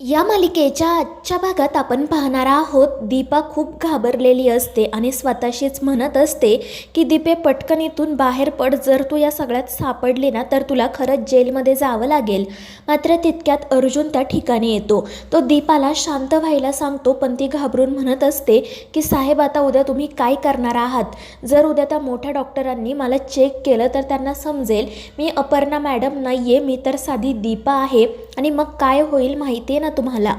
या मालिकेच्या आजच्या भागात आपण पाहणार आहोत, दीपा खूप घाबरलेली असते आणि स्वतःशीच म्हणत असते की दीपे पटकन इथून बाहेर पड, जर तू या सगळ्यात सापडली ना तर तुला खरंच जेलमध्ये जावं लागेल. मात्र तितक्यात अर्जुन त्या ठिकाणी येतो. तो दीपाला शांत व्हायला सांगतो, पण ती घाबरून म्हणत असते की साहेब, आता उद्या तुम्ही काय करणार आहात? जर उद्या त्या मोठ्या डॉक्टरांनी मला चेक केलं तर त्यांना समजेल मी अपर्णा मॅडम नाही आहे, मी तर साधी दीपा आहे आणि मग काय होईल माहिती आहे ना तुम्हाला.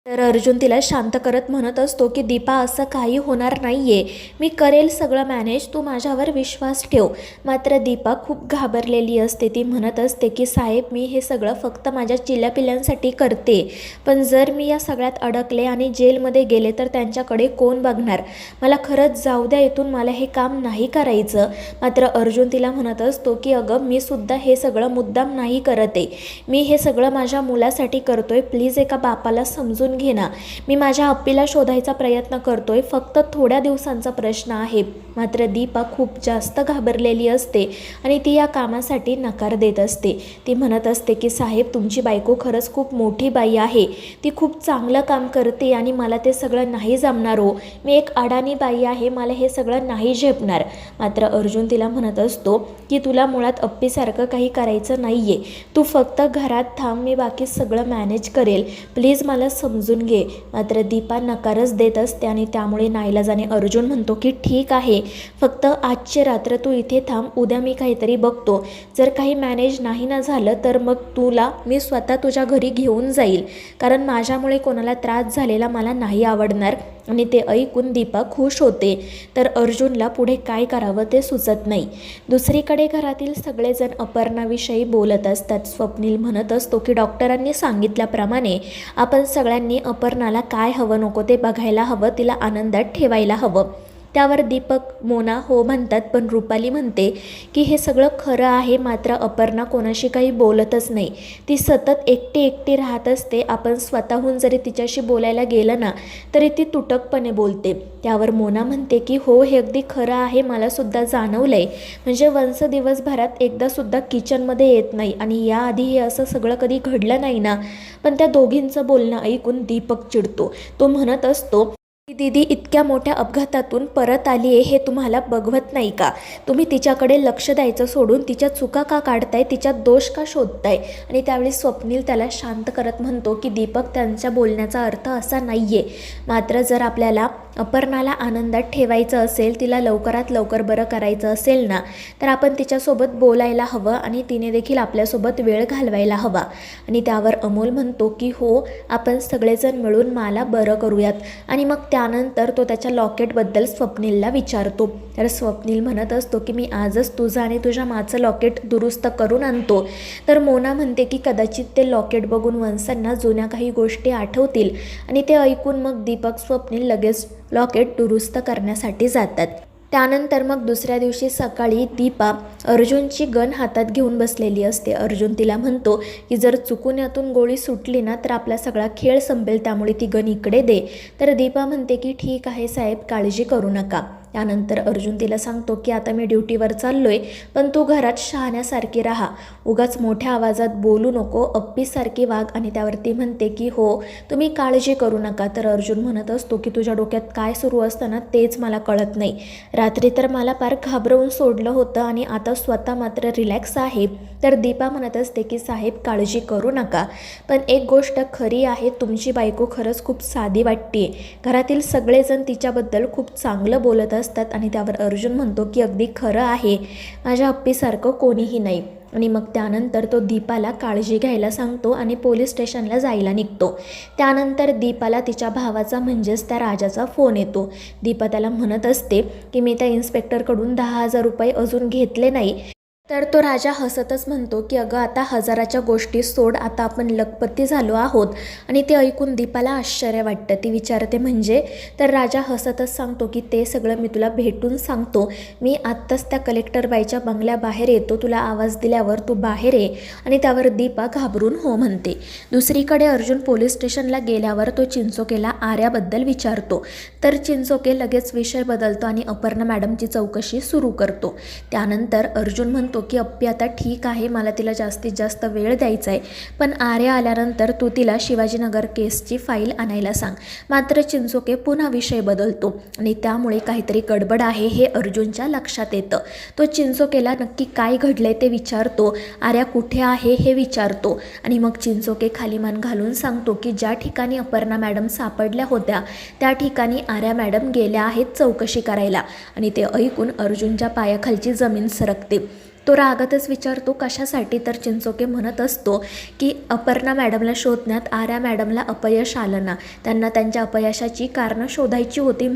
तर अर्जुन तिला शांत करत म्हणत असतो की दीपा, असं काही होणार नाही आहे, मी करेल सगळं मॅनेज, तू माझ्यावर विश्वास ठेव. मात्र दीपा खूप घाबरलेली असते. ती म्हणत असते की साहेब, मी हे सगळं फक्त माझ्या चिल्यापिल्यांसाठी करते, पण जर मी या सगळ्यात अडकले आणि जेलमध्ये गेले तर त्यांच्याकडे कोण बघणार? मला खरंच जाऊ द्या इथून, मला हे काम नाही करायचं. मात्र अर्जुन तिला म्हणत असतो की अगं, मी सुद्धा हे सगळं मुद्दाम नाही करत आहे, मी हे सगळं माझ्या मुलासाठी करतोय, प्लीज एका बापाला समजून घे ना. मी माझ्या अप्पीला शोधायचा प्रयत्न करतोय, फक्त थोड्या दिवसांचा प्रश्न आहे. मात्र दीपा खूप जास्त घाबरलेली असते आणि ती या कामासाठी नकार देत असते. ती म्हणत असते की साहेब, तुमची बायको खरंच खूप मोठी बाई आहे, ती खूप चांगलं काम करते आणि मला ते सगळं नाही जमणार हो, मी एक अडाणी बाई आहे, मला हे सगळं नाही झेपणार. मात्र अर्जुन तिला म्हणत असतो की तुला मुळात अप्पीसारखं काही करायचं नाही आहे, तू फक्त घरात थांब, मी बाकी सगळं मॅनेज करेल, प्लीज मला समजून घे. मात्र दीपा नकारच देत असते आणि त्यामुळे नाईलाजाने अर्जुन म्हणतो की ठीक आहे, फक्त आजची रात्र तू इथे थांब, उद्या मी काहीतरी बघतो, जर काही मॅनेज नाही ना झालं तर मग तुला मी स्वतः तुझ्या घरी घेऊन जाईल, कारण माझ्यामुळे कोणाला त्रास झालेला मला नाही आवडणार. आणि ते ऐकून दीपा खुश होते. तर अर्जुनला पुढे काय करावं ते सुचत नाही. दुसरीकडे घरातील सगळेजण अपर्णाविषयी बोलत असतात. स्वप्नील म्हणत असतो की डॉक्टरांनी सांगितल्याप्रमाणे आपण सगळ्यांनी अपर्णाला काय हवं नको ते बघायला हवं, तिला आनंदात ठेवायला हवं. त्यावर दीपक, मोना हो म्हणतात, पण रुपाली म्हणते की हे सगळं खरं आहे, मात्र अपर्णा कोणाशी काही बोलतच नाही, ती सतत एकटी एकटी राहत असते, आपण स्वतःहून जरी तिच्याशी बोलायला गेलं ना तरी ती तुटकपणे बोलते. त्यावर मोना म्हणते की हो, हे अगदी खरं आहे, मलासुद्धा जाणवलं आहे, म्हणजे वंश दिवसभरात एकदासुद्धा किचनमध्ये येत नाही आणि याआधी हे असं सगळं कधी घडलं नाही ना. पण त्या दोघींचं बोलणं ऐकून दीपक चिडतो. तो म्हणत असतो की दीदी इतक्या मोठ्या अपघातातून परत आली आहे, हे तुम्हाला बघवत नाही का? तुम्ही तिच्याकडे लक्ष द्यायचं सोडून तिच्या चुका का काढताय, तिच्यात दोष का शोधताय? आणि त्यावेळी स्वप्नील त्याला शांत करत म्हणतो की दीपक, त्यांच्या बोलण्याचा अर्थ असा नाही आहे, मात्र जर आपल्याला अपर्णाला आनंदात ठेवायचं असेल, तिला लवकरात लवकर बरं करायचं असेल ना, तर आपण तिच्यासोबत बोलायला हवं आणि तिने देखील आपल्यासोबत वेळ घालवायला हवा. आणि त्यावर अमोल म्हणतो की हो, आपण सगळेजण मिळून मला बरं करूयात. आणि मग त्यानंतर तो त्याच्या लॉकेटबद्दल स्वप्नीलला विचारतो. तर स्वप्नील म्हणत असतो की मी आजच तुझं आणि तुझ्या माचं लॉकेट दुरुस्त करून आणतो. तर मोना म्हणते की कदाचित ते लॉकेट बघून वंशांना जुन्या काही गोष्टी आठवतील. आणि ते ऐकून मग दीपक, स्वप्नील लगेच लॉकेट दुरुस्त करण्यासाठी जातात. त्यानंतर मग दुसऱ्या दिवशी सकाळी दीपा अर्जुनची गन हातात घेऊन बसलेली असते. अर्जुन तिला म्हणतो की जर चुकून यातून गोळी सुटली ना तर आपला सगळा खेळ संपेल, त्यामुळे ती गन इकडे दे. तर दीपा म्हणते की ठीक आहे साहेब, काळजी करू नका. त्यानंतर अर्जुन तिला सांगतो की आता मी ड्युटीवर चाललोय, पण तू घरात शहाण्यासारखी राहा, उगाच मोठ्या आवाजात बोलू नको, अप्पीसारखी वाग. आणि त्यावरती म्हणते की हो, तुम्ही काळजी करू नका. तर अर्जुन म्हणत असतो की तुझ्या डोक्यात काय सुरू असतं ना तेच मला कळत नाही, रात्री तर मला फार घाबरवून सोडलं होतं आणि आता स्वतः मात्र रिलॅक्स आहे. तर दीपा म्हणत असते की साहेब, काळजी करू नका, पण एक गोष्ट खरी आहे, तुमची बायको खरंच खूप साधी वाटते, घरातील सगळेजण तिच्याबद्दल खूप चांगलं बोलत असतात. आणि त्यावर अर्जुन म्हणतो की अगदी खरं आहे, माझ्या अप्पीसारखं कोणीही नाही. आणि मग त्यानंतर तो दीपाला काळजी घ्यायला सांगतो आणि पोलीस स्टेशनला जायला निघतो. त्यानंतर दीपाला तिच्या भावाचा म्हणजेच त्या राजाचा फोन येतो. दीपा त्याला म्हणत असते की मी त्या इन्स्पेक्टरकडून 10,000 रुपये अजून घेतले नाही. तर तो राजा हसतच म्हणतो की अगं, आता हजाराच्या गोष्टी सोड, आता आपण लखपती झालो आहोत. आणि ते ऐकून दीपाला आश्चर्य वाटतं. ती विचारते म्हणजे? तर राजा हसतच सांगतो की ते सगळं मी तुला भेटून सांगतो, मी आत्ताच त्या कलेक्टर बाईच्या बंगल्याबाहेर येतो, तुला आवाज दिल्यावर तू बाहेर ये. आणि त्यावर दीपा घाबरून हो म्हणते. दुसरीकडे अर्जुन पोलीस स्टेशनला गेल्यावर तो चिंचोकेला आर्याबद्दल विचारतो. तर चिंचोके लगेच विषय बदलतो आणि अपर्णा मॅडमची चौकशी सुरू करतो. त्यानंतर अर्जुन म्हणतो म्हणतो की अप्पी आता ठीक आहे, मला तिला जास्तीत जास्त वेळ द्यायचा आहे, पण आर्या आल्यानंतर तू तिला शिवाजीनगर केसची फाईल आणायला सांग. मात्र चिंचोके पुन्हा विषय बदलतो आणि त्यामुळे काहीतरी गडबड आहे हे अर्जुनच्या लक्षात येतं. तो चिंचोकेला नक्की काय घडलंय ते विचारतो, आर्या कुठे आहे हे विचारतो आणि मग चिंचोके खाली मान घालून सांगतो की ज्या ठिकाणी अपर्णा मॅडम सापडल्या होत्या त्या ठिकाणी आर्या मॅडम गेल्या आहेत चौकशी करायला. आणि ते ऐकून अर्जुनच्या पायाखालची जमीन सरकते. तो रागातच विचारतो कशासाठी, तर चिंचोके म्हणत असतो की अपर्णा मॅडमला शोधण्यात आर्या मॅडमला अपयश आलं ना, त्यांना त्यांच्या अपयशाची कारणं शोधायची होती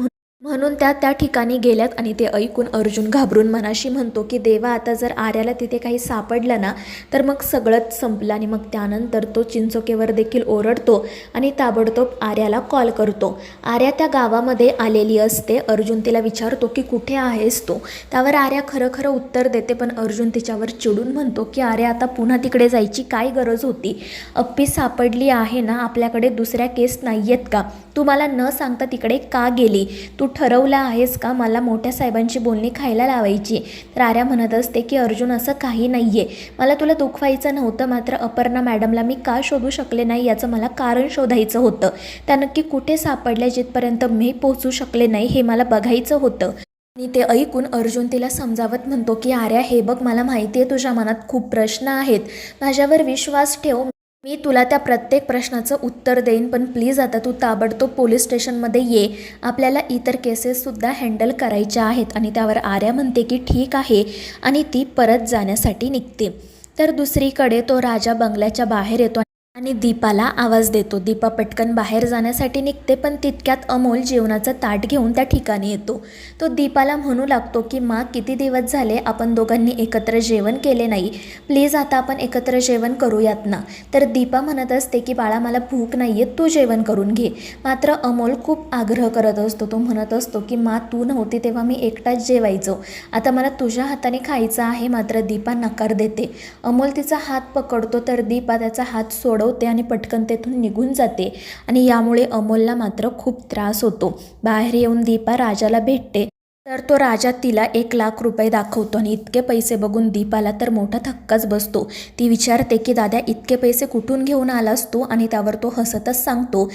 म्हणून त्या ठिकाणी गेल्यात. आणि ते ऐकून अर्जुन घाबरून मनाशी म्हणतो की देवा, आता जर आर्याला तिथे काही सापडलं ना तर मग सगळंच संपलं. आणि मग त्यानंतर तो चिंचोकेवर देखील ओरडतो आणि ताबडतोब आर्याला कॉल करतो. आर्या त्या गावामध्ये आलेली असते. अर्जुन तिला विचारतो की कुठे आहेस तू. त्यावर आर्या खरं उत्तर देते, पण अर्जुन तिच्यावर चिडून म्हणतो की आर्या, आता पुन्हा तिकडे जायची काय गरज होती. अप्पी सापडली आहे ना, आपल्याकडे दुसऱ्या केस नाही आहेत का. तू मला न सांगता तिकडे का गेली. तू ठरवलं आहेस का मला मोठ्या साहेबांची बोलणी खायला लावायची. तर आर्या म्हणत असते की अर्जुन, असं काही नाही आहे, मला तुला दुखवायचं नव्हतं, मात्र अपर्णा मॅडमला मी का शोधू शकले नाही याचं मला कारण शोधायचं होतं. त्या नक्की कुठे सापडल्या जिथपर्यंत मी पोहोचू शकले नाही हे मला बघायचं होतं. आणि ते ऐकून अर्जुन तिला समजावत म्हणतो की आर्या, हे बघ, मला माहिती आहे तुझ्या मनात खूप प्रश्न आहेत, माझ्यावर विश्वास ठेव, मी तुला त्या प्रत्येक प्रश्नाचं उत्तर देईन, पण प्लीज आता तू ताबडतोब पोलीस स्टेशनमध्ये ये, आपल्याला इतर केसेससुद्धा हँडल करायच्या आहेत. आणि त्यावर आर्या म्हणते की ठीक आहे आणि ती परत जाण्यासाठी निघते. तर दुसरीकडे तो राजा बंगल्याच्या बाहेर येतो आणि दीपाला आवाज देतो. दीपा पटकन बाहेर जाण्यासाठी निघते, पण तितक्यात अमोल जेवणाचं ताट घेऊन त्या ठिकाणी येतो. तो दीपाला म्हणू लागतो की माँ, किती दिवस झाले आपण दोघांनी एकत्र जेवण केले नाही, प्लीज आता आपण एकत्र जेवण करूयात ना. तर दीपा म्हणत असते की बाळा, मला भूक नाही आहे, तू जेवण करून घे. मात्र अमोल खूप आग्रह करत असतो. तो म्हणत असतो की माँ, तू नव्हती तेव्हा मी एकटाच जेवायचो, आता मला तुझ्या हाताने खायचं आहे. मात्र दीपा नकार देते. अमोल तिचा हात पकडतो, तर दीपा त्याचा हात सोडवते आणि पटकन तेथून निघून जाते. आणि यामुळे अमोलला मात्र खूप त्रास होतो. बाहेर येऊन दीपा राजाला भेटते, तर तो राजा तिला 1,00,000 रुपये दाखवतो. आणि इतके पैसे बघून दीपाला तर मोठा धक्काच बसतो. ती विचारते की दादा, इतके पैसे कुठून घेऊन आलास तू. आणि त्यावर तो हसतच सांगतो,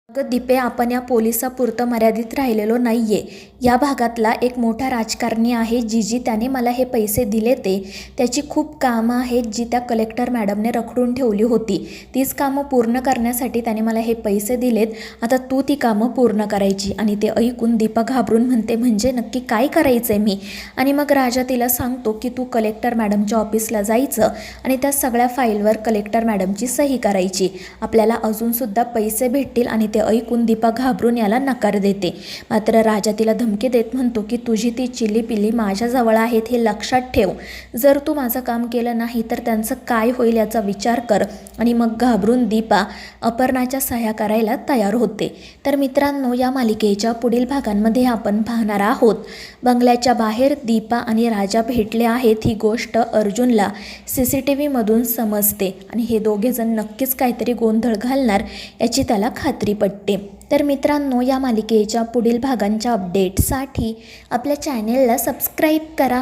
अगं दीपे, आपण या पोलिसापुरतं मर्यादित राहिलेलो नाही आहे, या भागातला एक मोठा राजकारणी आहे, जी त्याने मला हे पैसे दिले त्याची खूप कामं आहेत जी त्या कलेक्टर मॅडमने रखडून ठेवली होती. तीच कामं पूर्ण करण्यासाठी त्याने मला हे पैसे दिलेत, आता तू ती कामं पूर्ण करायची. आणि ते ऐकून दीपा घाबरून म्हणते, म्हणजे नक्की काय करायचं आहे मी. आणि मग राजा तिला सांगतो की तू कलेक्टर मॅडमच्या ऑफिसला जायचं आणि त्या सगळ्या फाईलवर कलेक्टर मॅडमची सही करायची, आपल्याला अजूनसुद्धा पैसे भेटतील. आणि ते ऐकून दीपा घाबरून याला नकार देते. मात्र राजा तिला धमकी देत म्हणतो की तुझी ती चिली पिली माझ्याजवळ आहेत हे लक्षात ठेव, जर तू माझं काम केलं नाही तर त्यांचं काय होईल याचा विचार कर. आणि मग घाबरून दीपा अपर्णाच्या सह्या करायला तयार होते. तर मित्रांनो, या मालिकेच्या पुढील भागांमध्ये आपण पाहणार आहोत बंगल्याच्या बाहेर दीपा आणि राजा भेटले आहेत ही गोष्ट अर्जुनला CCTVमधून समजते आणि हे दोघेजण नक्कीच काहीतरी गोंधळ घालणार याची त्याला खात्री पडते. तर मित्रांनो, या मालिकेच्या पुढील भागांच्या अपडेटसाठी आपल्या चॅनेलला सबस्क्राईब करा.